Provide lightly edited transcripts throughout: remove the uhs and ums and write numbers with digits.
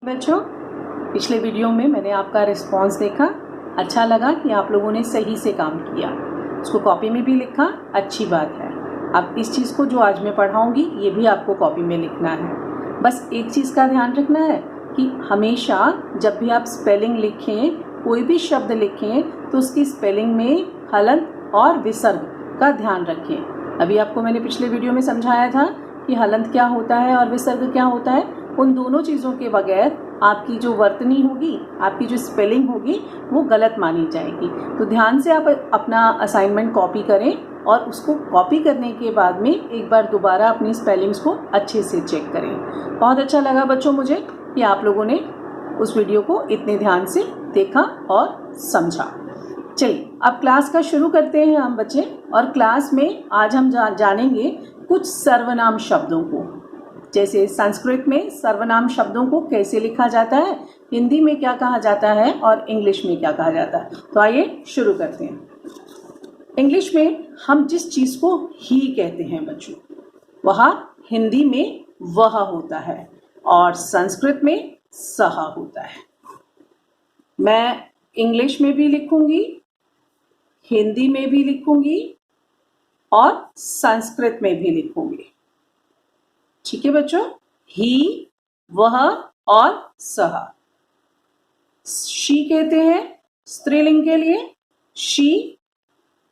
बच्चों, पिछले वीडियो में मैंने आपका रिस्पांस देखा, अच्छा लगा कि आप लोगों ने सही से काम किया, उसको कॉपी में भी लिखा, अच्छी बात है। अब इस चीज़ को जो आज मैं पढ़ाऊंगी ये भी आपको कॉपी में लिखना है। बस एक चीज़ का ध्यान रखना है कि हमेशा जब भी आप स्पेलिंग लिखें, कोई भी शब्द लिखें, तो उसकी स्पेलिंग में हलंत और विसर्ग का ध्यान रखें। अभी आपको मैंने पिछले वीडियो में समझाया था कि हलंत क्या होता है और विसर्ग क्या होता है। उन दोनों चीज़ों के बगैर आपकी जो वर्तनी होगी, आपकी जो स्पेलिंग होगी, वो गलत मानी जाएगी। तो ध्यान से आप अपना असाइनमेंट कॉपी करें और उसको कॉपी करने के बाद में एक बार दोबारा अपनी स्पेलिंग्स को अच्छे से चेक करें। बहुत अच्छा लगा बच्चों मुझे कि आप लोगों ने उस वीडियो को इतने ध्यान से देखा और समझा। चलिए अब क्लास का शुरू करते हैं हम बच्चे। और क्लास में आज हम जानेंगे कुछ सर्वनाम शब्दों को। जैसे संस्कृत में सर्वनाम शब्दों को कैसे लिखा जाता है, हिंदी में क्या कहा जाता है और इंग्लिश में क्या कहा जाता है। तो आइए शुरू करते हैं। इंग्लिश में हम जिस चीज़ को ही कहते हैं बच्चों, वह हिंदी में वह होता है और संस्कृत में सह होता है। मैं इंग्लिश में भी लिखूंगी, हिंदी में भी लिखूंगी और संस्कृत में भी लिखूंगी। ठीक है बच्चों, ही, वह और सह। शी कहते हैं स्त्रीलिंग के लिए, शी,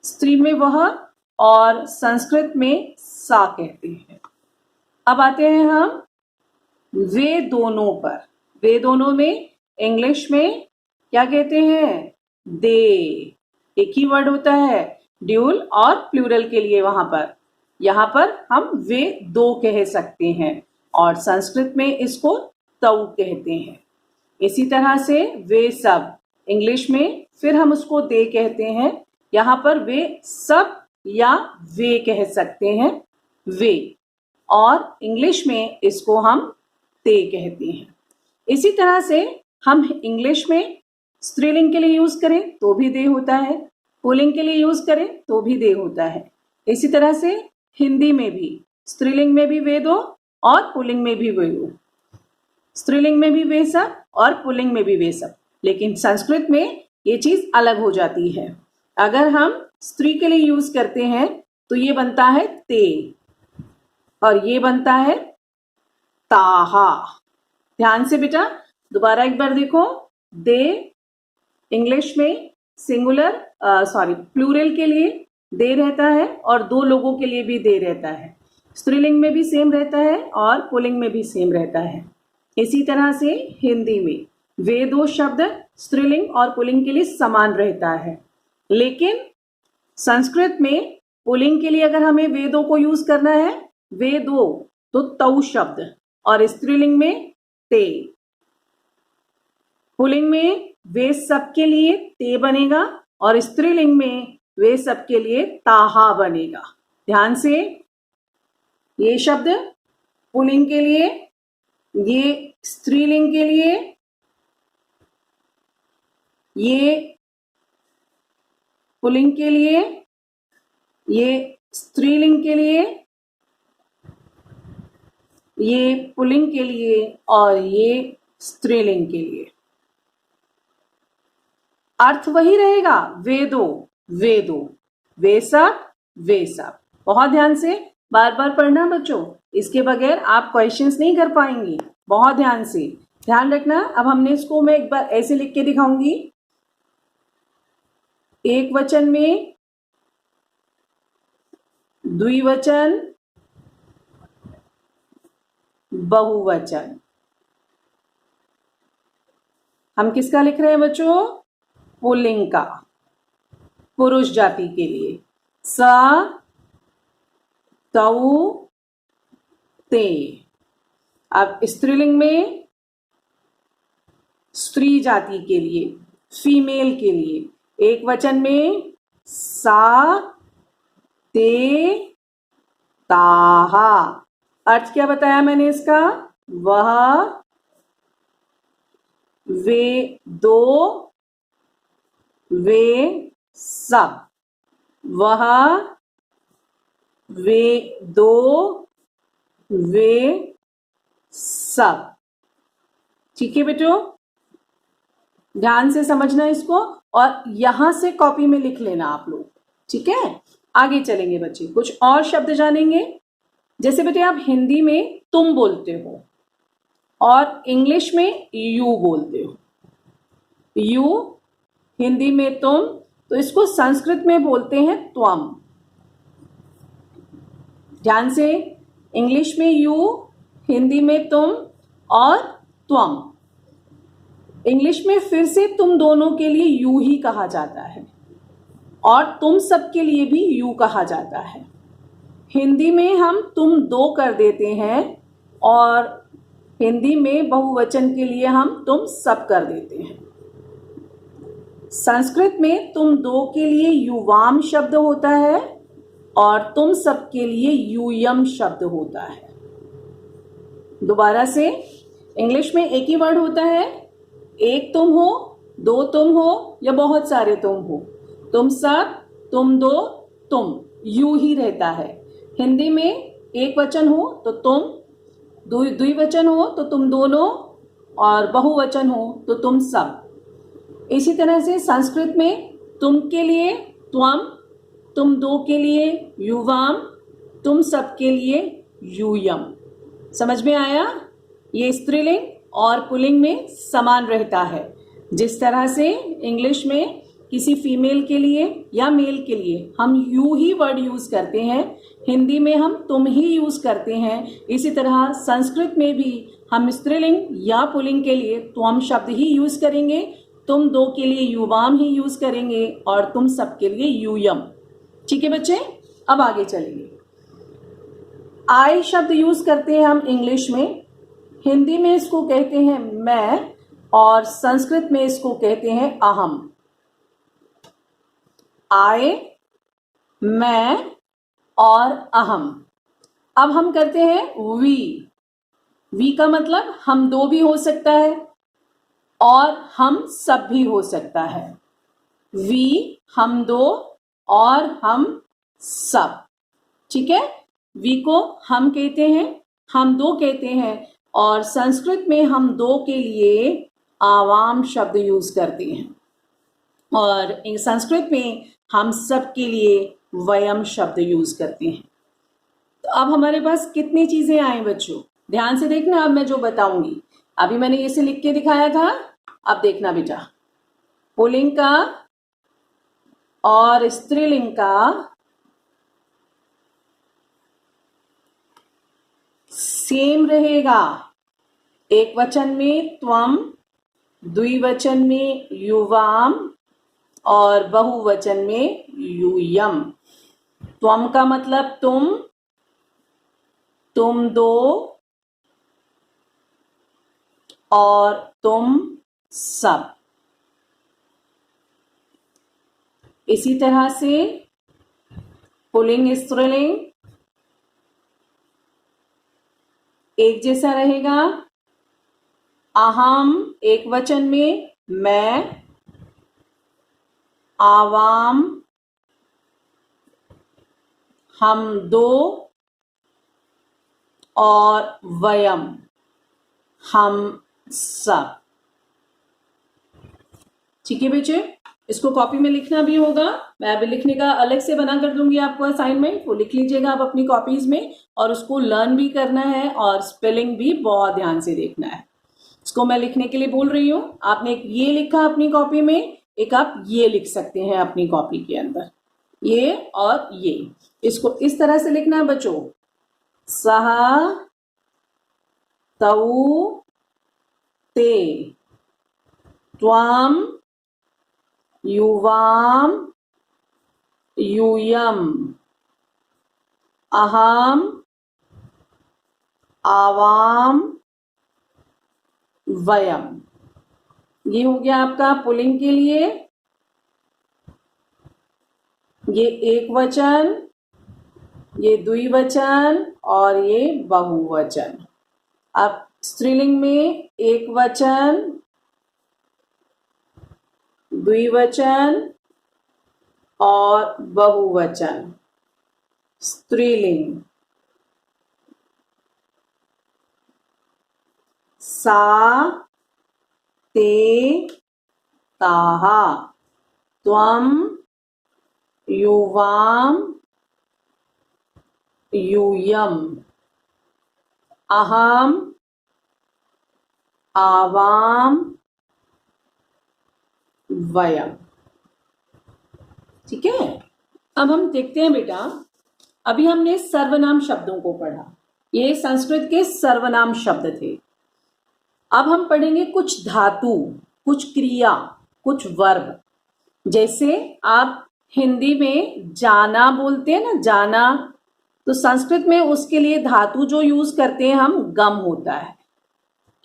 स्त्री में वह, और संस्कृत में सा कहते हैं। अब आते हैं हम वे दोनों पर। वे दोनों में इंग्लिश में क्या कहते हैं? दे। एक ही वर्ड होता है ड्यूल और प्लूरल के लिए। यहाँ पर हम वे दो कह सकते हैं और संस्कृत में इसको तऊ कहते हैं। इसी तरह से वे सब, इंग्लिश में फिर हम उसको दे कहते हैं। यहाँ पर वे सब या वे कह सकते हैं, वे, और इंग्लिश में इसको हम ते कहते हैं। इसी तरह से हम इंग्लिश में स्त्रीलिंग के लिए यूज करें तो भी दे होता है, पुल्लिंग के लिए यूज करें तो भी दे होता है। इसी तरह से हिंदी में भी स्त्रीलिंग में भी वे दो और पुल्लिंग में भी वे दो, स्त्रीलिंग में भी वे सब और पुल्लिंग में भी वे सब। लेकिन संस्कृत में ये चीज अलग हो जाती है। अगर हम स्त्री के लिए यूज करते हैं तो ये बनता है ते और ये बनता है ताहा। ध्यान से बेटा दोबारा एक बार देखो। दे इंग्लिश में सिंगुलर प्लूरल के लिए दे रहता है और दो लोगों के लिए भी दे रहता है। स्त्रीलिंग में भी सेम रहता है और पुल्लिंग में भी सेम रहता है। इसी तरह से हिंदी में वे दो शब्द स्त्रीलिंग और पुल्लिंग के लिए समान रहता है। लेकिन संस्कृत में पुल्लिंग के लिए अगर हमें वे दो को यूज करना है, वे दो, तो तऊ शब्द, और स्त्रीलिंग में ते। पुल्लिंग में वे सब के लिए ते बनेगा और स्त्रीलिंग में वे सब के लिए ताहा बनेगा। ध्यान से, ये शब्द पुल्लिंग के लिए, ये स्त्रीलिंग के लिए, ये पुल्लिंग के लिए, ये स्त्रीलिंग के लिए, ये पुल्लिंग के लिए और ये स्त्रीलिंग के लिए। अर्थ वही रहेगा, वे दो, वे दो, वे सब, वे सब। बहुत ध्यान से बार बार पढ़ना बच्चों, इसके बगैर आप क्वेश्चंस नहीं कर पाएंगे। बहुत ध्यान से ध्यान रखना। अब हमने इसको मैं एक बार ऐसे लिख के दिखाऊंगी। एक वचन में, द्विवचन, बहुवचन। हम किसका लिख रहे हैं बच्चों? पुल्लिंग का, पुरुष जाति के लिए। स, तऊ, ते। अब स्त्रीलिंग में स्त्री जाति के लिए, फीमेल के लिए, एक वचन में सा, ते, ताहा। अर्थ क्या बताया मैंने इसका? वह, वे दो, वे सब। वह, वे दो, वे सब। ठीक है बेटो, ध्यान से समझना इसको और यहां से कॉपी में लिख लेना आप लोग। ठीक है, आगे चलेंगे बच्चे, कुछ और शब्द जानेंगे। जैसे बेटे आप हिंदी में तुम बोलते हो और इंग्लिश में यू बोलते हो। यू हिंदी में तुम, तो इसको संस्कृत में बोलते हैं त्वम। ध्यान से, इंग्लिश में यू, हिंदी में तुम और त्वम। इंग्लिश में फिर से तुम दोनों के लिए यू ही कहा जाता है और तुम सबके लिए भी यू कहा जाता है। हिंदी में हम तुम दो कर देते हैं और हिंदी में बहुवचन के लिए हम तुम सब कर देते हैं। संस्कृत में तुम दो के लिए युवाम शब्द होता है और तुम सब के लिए यूयम शब्द होता है। दोबारा से, इंग्लिश में एक ही वर्ड होता है, एक तुम हो, दो तुम हो या बहुत सारे तुम हो, तुम सब, तुम दो, तुम, यू ही रहता है। हिंदी में एक वचन हो तो तुम, द्विवचन हो तो तुम दोनों और बहुवचन हो तो तुम सब। इसी तरह से संस्कृत में तुम के लिए त्वम, तुम दो के लिए युवाम, तुम सब के लिए यूयम। समझ में आया? ये स्त्रीलिंग और पुल्लिंग में समान रहता है। जिस तरह से इंग्लिश में किसी फीमेल के लिए या मेल के लिए हम यू ही वर्ड यूज करते हैं, हिंदी में हम तुम ही यूज करते हैं। इसी तरह संस्कृत में भी हम स्त्रीलिंग या पुल्लिंग के लिए त्वम शब्द ही यूज करेंगे, तुम दो के लिए युवाम ही यूज करेंगे और तुम सब के लिए यूयम। ठीक है बच्चे, अब आगे चलेंगे। आई शब्द यूज करते हैं हम इंग्लिश में, हिंदी में इसको कहते हैं मैं और संस्कृत में इसको कहते हैं अहम। आई, मैं और अहम। अब हम करते हैं वी। वी का मतलब हम दो भी हो सकता है और हम सब भी हो सकता है। वी हम दो और हम सब। ठीक है, वी को हम कहते हैं, हम दो कहते हैं और संस्कृत में हम दो के लिए आवाम शब्द यूज करते हैं और संस्कृत में हम सब के लिए वयम शब्द यूज करते हैं। तो अब हमारे पास कितनी चीजें आई बच्चों, ध्यान से देखना। अब मैं जो बताऊंगी, अभी मैंने इसे लिख के दिखाया था, अब देखना बेटा, पुल्लिंग का और स्त्रीलिंग का सेम रहेगा। एक वचन में त्वम, द्विवचन में युवाम और बहुवचन में यूयम। त्वम का मतलब तुम दो और तुम सब। इसी तरह से पुल्लिंग स्त्रीलिंग एक जैसा रहेगा। अहम एक वचन में मैं, आवाम हम दो और वयम हम सब। ठीक है बच्चे, इसको कॉपी में लिखना भी होगा, मैं अभी लिखने का अलग से बना कर दूंगी आपको असाइनमेंट, वो लिख लीजिएगा आप अपनी कॉपीज में और उसको लर्न भी करना है और स्पेलिंग भी बहुत ध्यान से देखना है। इसको मैं लिखने के लिए बोल रही हूँ, आपने एक ये लिखा अपनी कॉपी में, एक आप ये लिख सकते हैं अपनी कॉपी के अंदर, ये और ये। इसको इस तरह से लिखना है बच्चों, सह तऊ ते त्वम युवाम यूयम अहम आवाम वयम। ये हो गया आपका पुल्लिंग के लिए, ये एक वचन, ये द्विवचन और ये बहुवचन। अब स्त्रीलिंग में एक वचन, द्विवचन और बहुवचन। स्त्रीलिंग सा ते ताः, त्वं युवां यूयम्, अहम आवाम वयम। ठीक है, अब हम देखते हैं बेटा, अभी हमने सर्वनाम शब्दों को पढ़ा, ये संस्कृत के सर्वनाम शब्द थे। अब हम पढ़ेंगे कुछ धातु, कुछ क्रिया, कुछ वर्ब। जैसे आप हिंदी में जाना बोलते हैं ना, जाना, तो संस्कृत में उसके लिए धातु जो यूज करते हैं हम, गम होता है।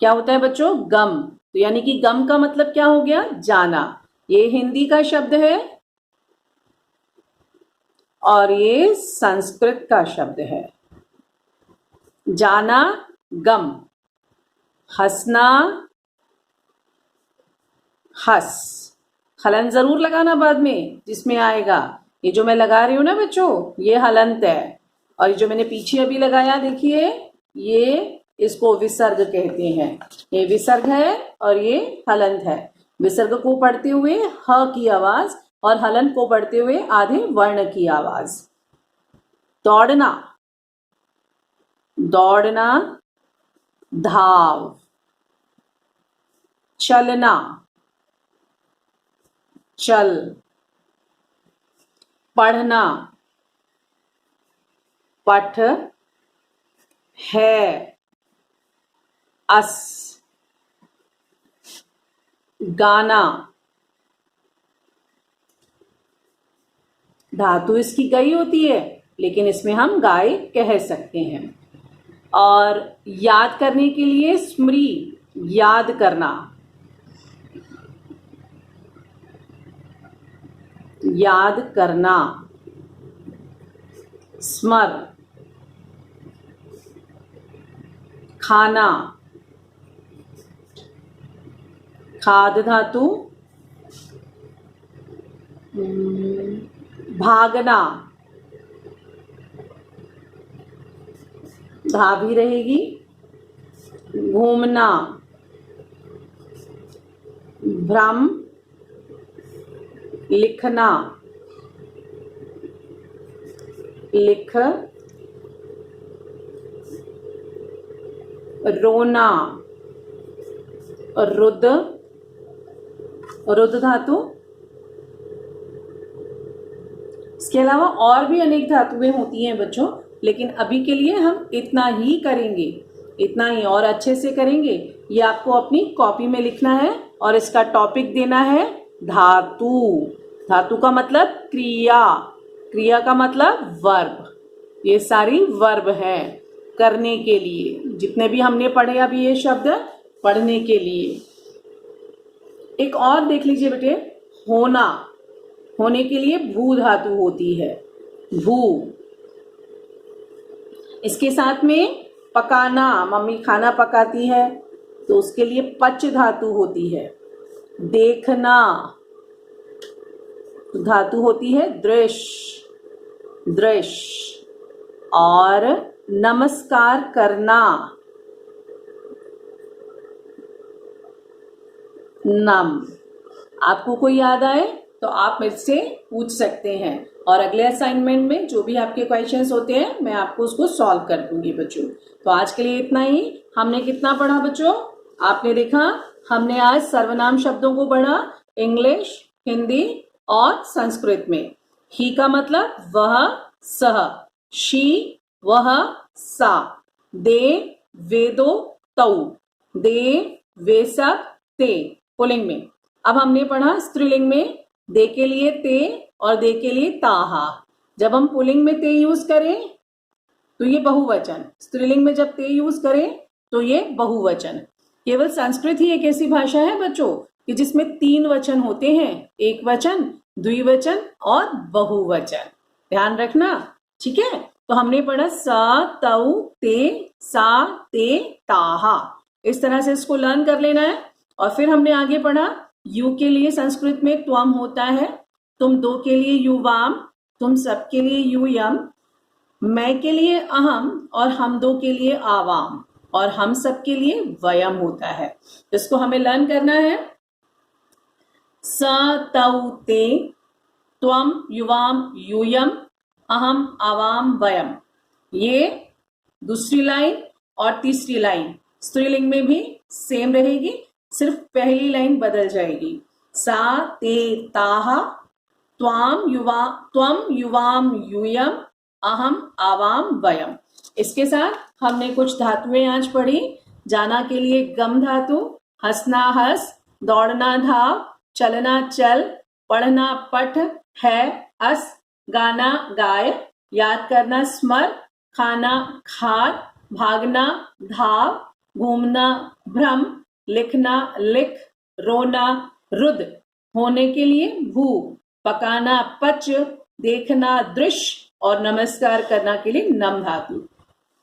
क्या होता है बच्चों? गम। तो यानी कि गम का मतलब क्या हो गया? जाना। ये हिंदी का शब्द है और ये संस्कृत का शब्द है। जाना, गम। हंसना, हंस। हलन जरूर लगाना बाद में जिसमें आएगा। ये जो मैं लगा रही हूं ना बच्चों, ये हलंत है। और ये जो मैंने पीछे अभी लगाया देखिए, ये इसको विसर्ग कहते हैं। ये विसर्ग है और ये हलंत है। विसर्ग को पढ़ते हुए ह की आवाज और हलंत को पढ़ते हुए आधे वर्ण की आवाज। दौड़ना, दौड़ना, धाव। चलना, चल। पढ़ना, पठ। है, अस। गाना, धातु इसकी गई होती है लेकिन इसमें हम गाय कह सकते हैं। और याद करने के लिए स्मृ, याद करना, याद करना। स्मर, खाना। खाद धातु, भागना, धा भी रहेगी। घूमना, भ्रम। लिखना, लिख। रोना, रुद, रुद धातु। इसके अलावा और भी अनेक धातुएं होती हैं बच्चों, लेकिन अभी के लिए हम इतना ही करेंगे, इतना ही, और अच्छे से करेंगे। ये आपको अपनी कॉपी में लिखना है और इसका टॉपिक देना है धातु। धातु का मतलब क्रिया, क्रिया का मतलब वर्ब। ये सारी वर्ब है करने के लिए, जितने भी हमने पढ़े अभी ये शब्द पढ़ने के लिए। एक और देख लीजिए बेटे, होना। होने के लिए भू धातु होती है, भू। इसके साथ में पकाना, मम्मी खाना पकाती है तो उसके लिए पच धातु होती है। देखना धातु होती है दृश्य, दृश्य। और नमस्कार करना, नम। आपको कोई याद आए तो आप मुझसे पूछ सकते हैं, और अगले असाइनमेंट में जो भी आपके क्वेश्चंस होते हैं मैं आपको उसको सॉल्व कर दूंगी बच्चों। तो आज के लिए इतना ही। हमने कितना पढ़ा बच्चों? आपने देखा, हमने आज सर्वनाम शब्दों को पढ़ा, इंग्लिश, हिंदी और संस्कृत में। ही का मतलब वह, सह। शी, वह, सा। दे, वे दो, तौ। दे, वे सब, ते, पुल्लिंग में। अब हमने पढ़ा स्त्रीलिंग में, दे के लिए ते और दे के लिए ताहा। जब हम पुल्लिंग में ते यूज करें तो ये बहुवचन, स्त्रीलिंग में जब ते यूज करें तो ये बहुवचन। केवल संस्कृत ही एक ऐसी भाषा है बच्चों कि जिसमें 3 वचन होते हैं, एक वचन, द्विवचन और बहुवचन। ध्यान रखना, ठीक है। तो हमने पढ़ा सा, तौ, ते, सा, ते, ताहा। इस तरह से इसको लर्न कर लेना है। और फिर हमने आगे पढ़ा, यू के लिए संस्कृत में त्वम होता है, तुम दो के लिए युवाम, तुम सब के लिए यूयम, मैं के लिए अहम और हम दो के लिए आवाम। और हम सब के लिए वयम होता है। इसको हमें लर्न करना है। स तौ ते त्वम युवाम यूयम अहम आवाम वयम। ये दूसरी लाइन और तीसरी लाइन स्त्रीलिंग में भी सेम रहेगी, सिर्फ पहली लाइन बदल जाएगी। सा ते ताह त्वम युवाम यूयम अहम आवाम वयम। इसके साथ हमने कुछ धातुएं आज पढ़ी। जाना के लिए गम धातु, हंसना हंस, दौड़ना धाव, चलना चल, पढ़ना पठ, है अस, गाना गाय, याद करना स्मर, खाना खाद, भागना धाव, घूमना भ्रम, लिखना लिख, रोना रुद, होने के लिए भू, पकाना पच, देखना दृश्य और नमस्कार करना के लिए नम धातु।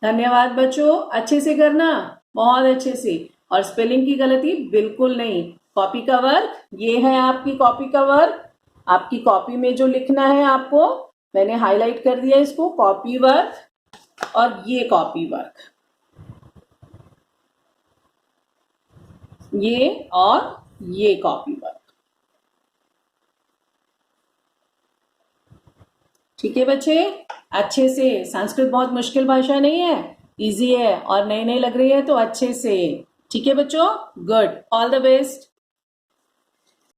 धन्यवाद बच्चों, अच्छे से करना, बहुत अच्छे से। और स्पेलिंग की गलती बिल्कुल नहीं। कॉपी का वर्क, ये है आपकी कॉपी का वर्क। आपकी कॉपी में जो लिखना है आपको, मैंने हाईलाइट कर दिया इसको, कॉपी वर्क और ये कॉपी वर्क, ये और ये कॉपी वर्क। ठीक है बच्चे, अच्छे से। संस्कृत बहुत मुश्किल भाषा नहीं है, इजी है और नई नई लग रही है तो अच्छे से। ठीक है बच्चों, गुड, ऑल द बेस्ट।